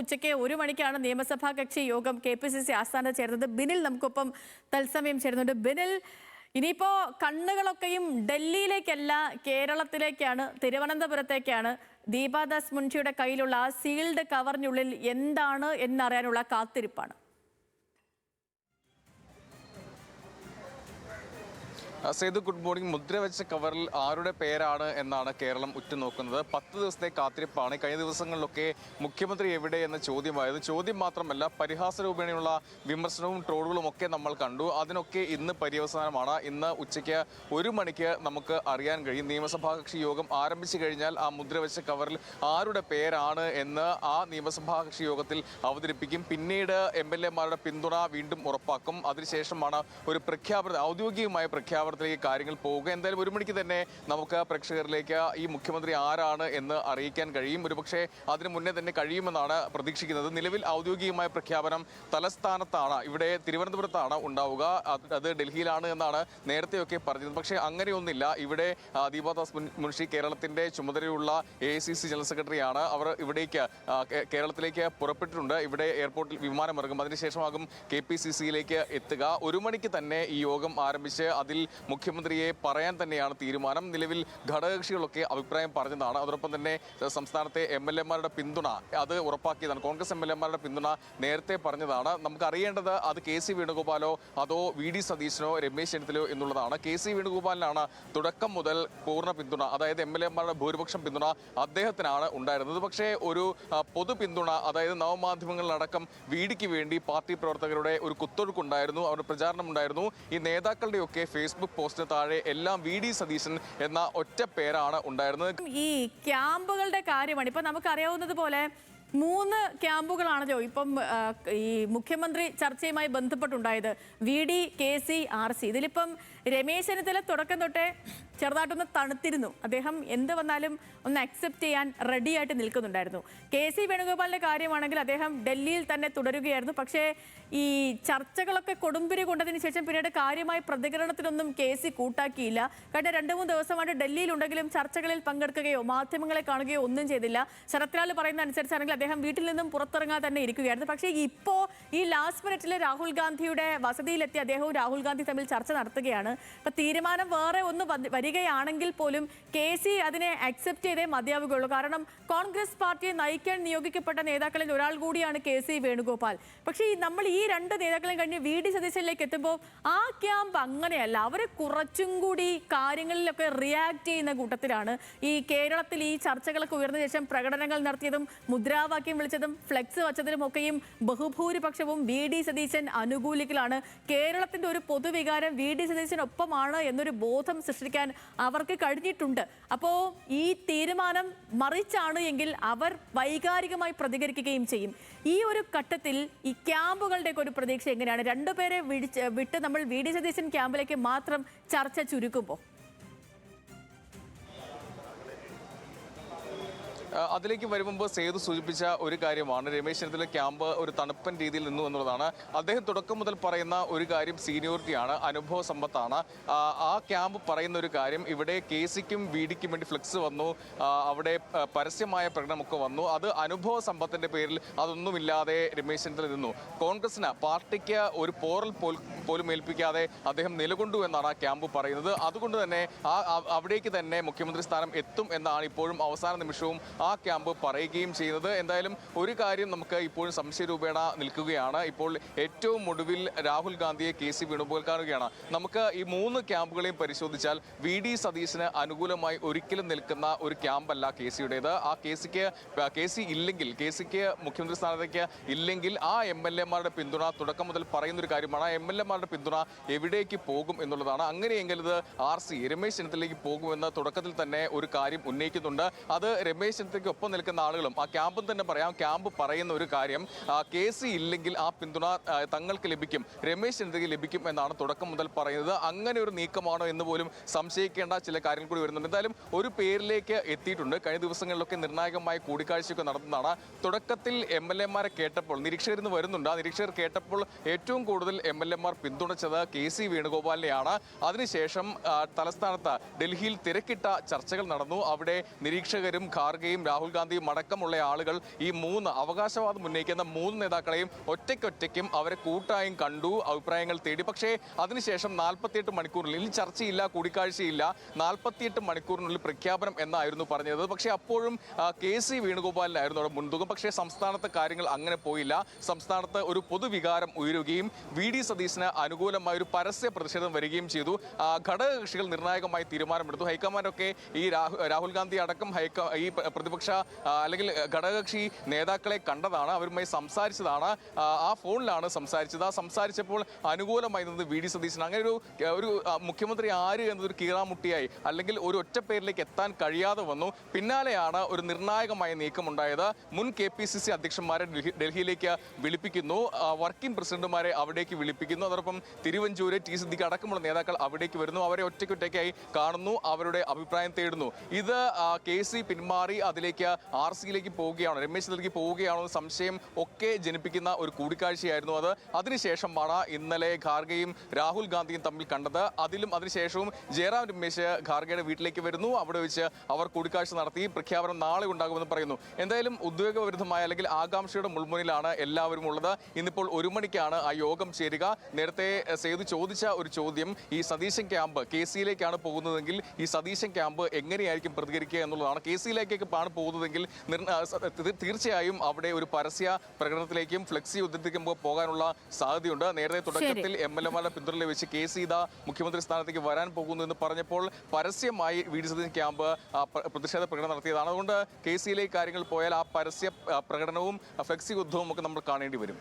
ഉച്ചയ്ക്ക് 1 മണിക്കാണ് നിയമസഭാ കക്ഷി യോഗം KPCC ആസ്ഥാനത്ത് ചേർന്നത്. ബിനിൽ നമുക്കൊപ്പം തത്സമയം ചേരുന്നുണ്ട്. ബിനിൽ, ഇനിയിപ്പോ കണ്ണുകളൊക്കെയും ഡൽഹിയിലേക്കല്ല കേരളത്തിലേക്കാണ്, തിരുവനന്തപുരത്തേക്കാണ്. ദീപാദാസ് മുൻഷിയുടെ കയ്യിലുള്ള ആ സീൽഡ് കവറിനുള്ളിൽ എന്താണ് എന്നറിയാനുള്ള കാത്തിരിപ്പാണ്. Sethu, good morning. മുദ്രവെച്ച കവറിൽ ആരുടെ പേരാണ് എന്നാണ് കേരളം ഉറ്റുനോക്കുന്നത്. 10 ദിവസത്തെ കാത്തിരിപ്പാണ്. കഴിഞ്ഞ ദിവസങ്ങളിലൊക്കെ മുഖ്യമന്ത്രി എവിടെ എന്ന ചോദ്യമായത്. ചോദ്യം മാത്രമല്ല, പരിഹാസരൂപേണയുള്ള വിമർശനവും ട്രോളുകളും ഒക്കെ നമ്മൾ കണ്ടു. അതിനൊക്കെ ഇന്ന് പര്യവസാനമാണ്. ഇന്ന് ഉച്ചയ്ക്ക് 1 മണിക്ക് നമുക്ക് അറിയാൻ കഴിയും. നിയമസഭാ കക്ഷി യോഗം ആരംഭിച്ചു കഴിഞ്ഞാൽ ആ മുദ്രവെച്ച കവറിൽ ആരുടെ പേരാണ് എന്ന് ആ നിയമസഭാ കക്ഷി യോഗത്തിൽ അവതരിപ്പിക്കും. പിന്നീട് MLA-മാരുടെ പിന്തുണ വീണ്ടും ഉറപ്പാക്കും. അതിനുശേഷമാണ് ഒരു ഔദ്യോഗികമായ പ്രഖ്യാപനത്തിലേക്ക് കാര്യങ്ങൾ പോവുക. എന്തായാലും 1 മണിക്ക് തന്നെ നമുക്ക് പ്രേക്ഷകരിലേക്ക് ഈ മുഖ്യമന്ത്രി ആരാണ് എന്ന് അറിയിക്കാൻ കഴിയും. ഒരുപക്ഷെ അതിന് മുന്നേ തന്നെ കഴിയുമെന്നാണ് പ്രതീക്ഷിക്കുന്നത്. നിലവിൽ ഔദ്യോഗികമായ പ്രഖ്യാപനം തലസ്ഥാനത്താണ്, ഇവിടെ തിരുവനന്തപുരത്താണ് ഉണ്ടാവുക. അത് ഡൽഹിയിലാണ് എന്നാണ് നേരത്തെയൊക്കെ പറഞ്ഞത്. പക്ഷേ അങ്ങനെയൊന്നില്ല. ഇവിടെ ദീപാദാസ് മുൻഷി കേരളത്തിന്റെ ചുമതലയുള്ള AICC ജനറൽ സെക്രട്ടറിയാണ്. അവർ ഇവിടേക്ക് കേരളത്തിലേക്ക് പുറപ്പെട്ടിട്ടുണ്ട്. ഇവിടെ എയർപോർട്ടിൽ വിമാനമിറങ്ങും. അതിനുശേഷമാകും KPCC-യിലേക്ക് എത്തുക. 1 മണിക്ക് തന്നെ ഈ യോഗം ആരംഭിച്ച് അതിൽ മുഖ്യമന്ത്രിയെ പറയാൻ തന്നെയാണ് തീരുമാനം. നിലവിൽ ഘടകകക്ഷികളൊക്കെ അഭിപ്രായം പറഞ്ഞതാണ്. അതോടൊപ്പം തന്നെ സംസ്ഥാനത്തെ MLA-മാരുടെ പിന്തുണ അത് ഉറപ്പാക്കിയതാണ്. കോൺഗ്രസ് MLA-മാരുടെ പിന്തുണ നേരത്തെ പറഞ്ഞതാണ്. നമുക്ക് അറിയേണ്ടത് അത് KC വേണുഗോപാലോ അതോ VD സതീശനോ രമേശ് ചെന്നിത്തലയോ എന്നുള്ളതാണ്. KC വേണുഗോപാലിനാണ് തുടക്കം മുതൽ പൂർണ്ണ പിന്തുണ, അതായത് MLA-മാരുടെ ഭൂരിപക്ഷം പിന്തുണ അദ്ദേഹത്തിനാണ് ഉണ്ടായിരുന്നത്. പക്ഷേ ഒരു പൊതു പിന്തുണ, അതായത് നവമാധ്യമങ്ങളിലടക്കം VDക്ക് വേണ്ടി പാർട്ടി പ്രവർത്തകരുടെ ഒരു കുത്തൊഴുക്കുണ്ടായിരുന്നു, അവരുടെ പ്രചാരണം ഉണ്ടായിരുന്നു. ഈ നേതാക്കളുടെയൊക്കെ ഫേസ്ബുക്ക് പോസ്റ്റിന് താഴെ എല്ലാം VD സതീശൻ എന്ന ഒറ്റ പേരാണ് ഉണ്ടായിരുന്നത്. ഈ ക്യാമ്പുകളുടെ കാര്യമാണ് ഇപ്പൊ നമുക്കറിയാവുന്നത് പോലെ 3 ക്യാമ്പുകളാണല്ലോ ഇപ്പം ഈ മുഖ്യമന്ത്രി ചർച്ചയുമായി ബന്ധപ്പെട്ടുണ്ടായത്. VD, KC, RC. ഇതിലിപ്പം Ramesh Chennithala തുടക്കം തൊട്ടേ ചെറുതായിട്ടൊന്ന് തണുത്തിരുന്നു. അദ്ദേഹം എന്ത് വന്നാലും ഒന്ന് അക്സെപ്റ്റ് ചെയ്യാൻ റെഡിയായിട്ട് നിൽക്കുന്നുണ്ടായിരുന്നു. KC വേണുഗോപാലിന്റെ കാര്യമാണെങ്കിൽ അദ്ദേഹം ഡൽഹിയിൽ തന്നെ തുടരുകയായിരുന്നു. പക്ഷേ ഈ ചർച്ചകളൊക്കെ കൊടുമ്പിരി കൊണ്ടതിന് ശേഷം പിന്നീട് കാര്യമായ പ്രതികരണത്തിനൊന്നും KC കൂട്ടാക്കിയില്ല. കഴിഞ്ഞ 2-3 ദിവസമായിട്ട് ഡൽഹിയിലുണ്ടെങ്കിലും ചർച്ചകളിൽ പങ്കെടുക്കുകയോ മാധ്യമങ്ങളെ കാണുകയോ ഒന്നും ചെയ്തില്ല. ശരത്ലാൽ പറയുന്ന അനുസരിച്ചാണെങ്കിൽ അദ്ദേഹം വീട്ടിൽ നിന്നും പുറത്തിറങ്ങാൻ തന്നെ ഇരിക്കുകയായിരുന്നു. പക്ഷേ ഇപ്പോൾ ഈ ലാസ്റ്റ് മിനിറ്റിൽ രാഹുൽ ഗാന്ധിയുടെ വസതിയിലെത്തി അദ്ദേഹവും രാഹുൽ ഗാന്ധി തമ്മിൽ ചർച്ച നടത്തുകയാണ്. ഇപ്പൊ തീരുമാനം വേറെ ഒന്ന് വരികയാണെങ്കിൽ പോലും KC അതിനെ അക്സെപ്റ്റ് ചെയ്തേ മതിയാവുകയുള്ളൂ. കാരണം കോൺഗ്രസ് പാർട്ടിയെ നയിക്കാൻ നിയോഗിക്കപ്പെട്ട നേതാക്കളിൽ ഒരാൾ കൂടിയാണ് KC വേണുഗോപാൽ. പക്ഷേ നമ്മൾ ഈ 2 നേതാക്കളെയും കഴിഞ്ഞ് VD സതീശനിലേക്ക് എത്തുമ്പോൾ ആ ക്യാമ്പ് അങ്ങനെയല്ല. അവർ കുറച്ചും കൂടി കാര്യങ്ങളിലൊക്കെ റിയാക്ട് ചെയ്യുന്ന കൂട്ടത്തിലാണ്. ഈ കേരളത്തിൽ ഈ ചർച്ചകളൊക്കെ ഉയർന്ന ശേഷം പ്രകടനങ്ങൾ നടത്തിയതും മുദ്രാവാക്യം വിളിച്ചതും ഫ്ലെക്സ് വച്ചതിലും ഒക്കെയും ബഹുഭൂരിപക്ഷവും VD സതീശൻ അനുകൂലികളാണ്. കേരളത്തിന്റെ ഒരു പൊതുവികാരം VD സതീശനൊപ്പമാണ് എന്നൊരു ബോധം സൃഷ്ടിക്കാൻ അവർക്ക് കഴിഞ്ഞിട്ടുണ്ട്. അപ്പോൾ ഈ തീരുമാനം മറിച്ചാണ് എങ്കിൽ അവർ വൈകാരികമായി പ്രതികരിക്കുകയും ചെയ്യും. ഈ ഒരു ഘട്ടത്തിൽ ഈ ക്യാമ്പുകളുടെ ഒരു പ്രതീക്ഷ എങ്ങനെയാണ്? 2 പേരെ വിട്ട് നമ്മൾ VD സതീശൻ ക്യാമ്പിലേക്ക് മാത്രം ചർച്ച ചുരുക്കുമ്പോൾ അതിലേക്ക് വരുമ്പോൾ സേതു സൂചിപ്പിച്ച ഒരു കാര്യമാണ്, രമേശ് ചെന്നിത്തല ക്യാമ്പ് ഒരു തണുപ്പൻ രീതിയിൽ നിന്നു എന്നുള്ളതാണ്. അദ്ദേഹം തുടക്കം മുതൽ പറയുന്ന ഒരു കാര്യം സീനിയോറിറ്റിയാണ്, അനുഭവ സമ്പത്താണ്. ആ ക്യാമ്പ് പറയുന്ന ഒരു കാര്യം, ഇവിടെ KCക്കും VDക്കും വേണ്ടി ഫ്ലെക്സ് വന്നു, അവിടെ പരസ്യമായ പ്രകടനമൊക്കെ വന്നു. അത് അനുഭവ സമ്പത്തിന്റെ പേരിൽ അതൊന്നുമില്ലാതെ രമേശ് ചെന്നിത്തല നിന്നു. കോൺഗ്രസിന് പാർട്ടിക്ക് ഒരു പോറൽ പോലും ഏൽപ്പിക്കാതെ അദ്ദേഹം നിലകൊണ്ടു എന്നാണ് ആ ക്യാമ്പ് പറയുന്നത്. അതുകൊണ്ട് തന്നെ അവിടേക്ക് തന്നെ മുഖ്യമന്ത്രി സ്ഥാനം എത്തും എന്നാണ് ഇപ്പോഴും അവസാന നിമിഷവും ആ ക്യാമ്പ് പറയുകയും ചെയ്യുന്നത്. എന്തായാലും ഒരു കാര്യം നമുക്ക് ഇപ്പോഴും സംശയരൂപേണ നിൽക്കുകയാണ്. ഇപ്പോൾ ഏറ്റവും ഒടുവിൽ രാഹുൽ ഗാന്ധിയെ KC വേണുഗോപാൽ കാണുകയാണ്. നമുക്ക് ഈ 3 ക്യാമ്പുകളെയും പരിശോധിച്ചാൽ VD സതീശന് അനുകൂലമായി ഒരിക്കലും നിൽക്കുന്ന ഒരു ക്യാമ്പല്ല KCയുടേത്. ആ KC ഇല്ലെങ്കിൽ, KCക്ക് മുഖ്യമന്ത്രി സ്ഥാനത്തേക്ക് ഇല്ലെങ്കിൽ ആ MLA-മാരുടെ പിന്തുണ തുടക്കം മുതൽ പറയുന്ന ഒരു കാര്യമാണ്. ആ MLA-മാരുടെ പിന്തുണ എവിടേക്ക് പോകും എന്നുള്ളതാണ്. അങ്ങനെയെങ്കിൽ ഇത് RC രമേശ് ചെന്നിത്തലയിലേക്ക് പോകുമെന്ന് തുടക്കത്തിൽ തന്നെ ഒരു കാര്യം ഉന്നയിക്കുന്നുണ്ട്. അത് രമേശ് ചെന്നിത്തലയ്ക്കൊപ്പം നിൽക്കുന്ന ആളുകളും ആ ക്യാമ്പും തന്നെ പറയാം. ക്യാമ്പ് പറയുന്ന ഒരു കാര്യം, KC ഇല്ലെങ്കിൽ ആ പിന്തുണ തങ്ങൾക്ക് ലഭിക്കും, രമേശ് ചെന്നിത്തലയ്ക്ക് ലഭിക്കും എന്നാണ് തുടക്കം മുതൽ പറയുന്നത്. അങ്ങനെ ഒരു നീക്കമാണോ എന്ന് പോലും സംശയിക്കേണ്ട ചില കാര്യങ്ങൾ കൂടി വരുന്നുണ്ട്. എന്തായാലും ഒരു പേരിലേക്ക് എത്തിയിട്ടുണ്ട്. കഴിഞ്ഞ ദിവസങ്ങളിലൊക്കെ നിർണായകമായ കൂടിക്കാഴ്ചയൊക്കെ നടത്തുന്നതാണ്. തുടക്കത്തിൽ MLA-മാരെ കേട്ടപ്പോൾ നിരീക്ഷകരിന്ന് വരുന്നുണ്ട്. ആ നിരീക്ഷകർ കേട്ടപ്പോൾ ഏറ്റവും കൂടുതൽ MLA-മാർ പിന്തുണച്ചത് KC വേണുഗോപാലിനെയാണ്. അതിനുശേഷം തലസ്ഥാനത്ത് ഡൽഹിയിൽ തിരക്കിട്ട ചർച്ചകൾ നടന്നു. അവിടെ നിരീക്ഷകരും ഖാർഗെയും ഗാന്ധിയും രാഹുൽ ഗാന്ധിയും അടക്കമുള്ള ആളുകൾ ഈ അവകാശവാദം ഉന്നയിക്കുന്ന 3 നേതാക്കളെയും ഒറ്റയ്ക്കൊറ്റയ്ക്കും അവരെ കൂട്ടായും കണ്ടു, അഭിപ്രായങ്ങൾ തേടി. പക്ഷേ അതിനുശേഷം 48 മണിക്കൂറിനുള്ളിൽ ചർച്ചയില്ല, കൂടിക്കാഴ്ചയില്ല, 48 മണിക്കൂറിനുള്ളിൽ പ്രഖ്യാപനം എന്നായിരുന്നു പറഞ്ഞത്. പക്ഷേ അപ്പോഴും KC വേണുഗോപാലിനായിരുന്നു അവിടെ മുൻതൂക്കം. പക്ഷേ സംസ്ഥാനത്തെ കാര്യങ്ങൾ അങ്ങനെ പോയില്ല. സംസ്ഥാനത്ത് ഒരു പൊതുവികാരം ഉയരുകയും VD സതീശന് അനുകൂലമായ ഒരു പരസ്യ പ്രതിഷേധം വരികയും ചെയ്തു. ഘടകകക്ഷികൾ നിർണായകമായി തീരുമാനമെടുത്തു. ഹൈക്കമാൻഡൊക്കെ ഈ രാഹുൽ ഗാന്ധി അടക്കം ഈ പ്രതിപക്ഷ അല്ലെങ്കിൽ ഘടകകക്ഷി നേതാക്കളെ കണ്ടതാണ്, അവരുമായി സംസാരിച്ചതാണ്. ആ ഫോണിലാണ് സംസാരിച്ചത്. ആ സംസാരിച്ചപ്പോൾ അനുകൂലമായി നിന്നത് VD സതീശൻ. അങ്ങനെ ഒരു മുഖ്യമന്ത്രി ആര് എന്നതൊരു കീറാമുട്ടിയായി അല്ലെങ്കിൽ ഒരു ഒറ്റ പേരിലേക്ക് എത്താൻ കഴിയാതെ വന്നു. പിന്നാലെയാണ് ഒരു നിർണായകമായ നീക്കമുണ്ടായത്. മുൻ KPCC അധ്യക്ഷന്മാരെ ഡൽഹിയിലേക്ക് വിളിപ്പിക്കുന്നു, വർക്കിംഗ് പ്രസിഡന്റുമാരെ അവിടേക്ക് വിളിപ്പിക്കുന്നു. അതോടൊപ്പം തിരുവഞ്ചൂര്, T സിദ്ദിഖ് അടക്കമുള്ള നേതാക്കൾ അവിടേക്ക് വരുന്നു. അവരെ ഒറ്റയ്ക്കൊറ്റയ്ക്കായി കാണുന്നു, അവരുടെ അഭിപ്രായം തേടുന്നു. ഇത് KC പിന്മാറി അതിലേക്ക് RCയിലേക്ക് പോവുകയാണോ, രമേശ് ചെന്നിത്തലയ്ക്ക് പോവുകയാണോ എന്ന സംശയം ഒക്കെ ജനിപ്പിക്കുന്ന ഒരു കൂടിക്കാഴ്ചയായിരുന്നു അത്. അതിനുശേഷമാണ് ഇന്നലെ ഖാർഗെയും രാഹുൽ ഗാന്ധിയും തമ്മിൽ കണ്ടത്. അതിനുശേഷവും ജയറാം രമേശ് ഖാർഗെയുടെ വീട്ടിലേക്ക് വരുന്നു. അവിടെ വെച്ച് അവർ കൂടിക്കാഴ്ച നടത്തി. പ്രഖ്യാപനം നാളെ ഉണ്ടാകുമെന്ന് പറയുന്നു. എന്തായാലും ഉദ്വേഗവിരുദ്ധമായ അല്ലെങ്കിൽ ആകാംക്ഷയുടെ മുൾമുനിലാണ് എല്ലാവരും ഉള്ളത്. ഇന്നിപ്പോൾ 1 മണിക്കാണ് ആ യോഗം ചേരുക. നേരത്തെ സേതു ചോദിച്ച ഒരു ചോദ്യം, ഈ സതീശൻ ക്യാമ്പ് KCയിലേക്കാണ് പോകുന്നതെങ്കിൽ ഈ സതീശൻ ക്യാമ്പ് എങ്ങനെയായിരിക്കും പ്രതികരിക്കുക എന്നുള്ളതാണ്. KCയിലേക്കാണ് പോകുന്നതെങ്കിൽ തീർച്ചയായും അവിടെ ഒരു പരസ്യ പ്രകടനത്തിലേക്കും ഫ്ലെക്സി ഉദ്ധരിക്കും പോകാനുള്ള സാധ്യതയുണ്ട്. നേരത്തെ തുടക്കത്തിൽ MLA-മാരുടെ പിന്തുണ വെച്ച് KC മുഖ്യമന്ത്രി സ്ഥാനത്തേക്ക് വരാൻ പോകുന്നു എന്ന് പറഞ്ഞപ്പോൾ പരസ്യമായി VD സതീശൻ ക്യാമ്പ് പ്രതിഷേധ പ്രകടനം നടത്തിയതാണ്. അതുകൊണ്ട് KCയിലേക്ക് കാര്യങ്ങൾ പോയാൽ ആ പരസ്യ പ്രകടനവും ഫ്ലെക്സി യുദ്ധവും ഒക്കെ നമ്മൾ കാണേണ്ടി വരും.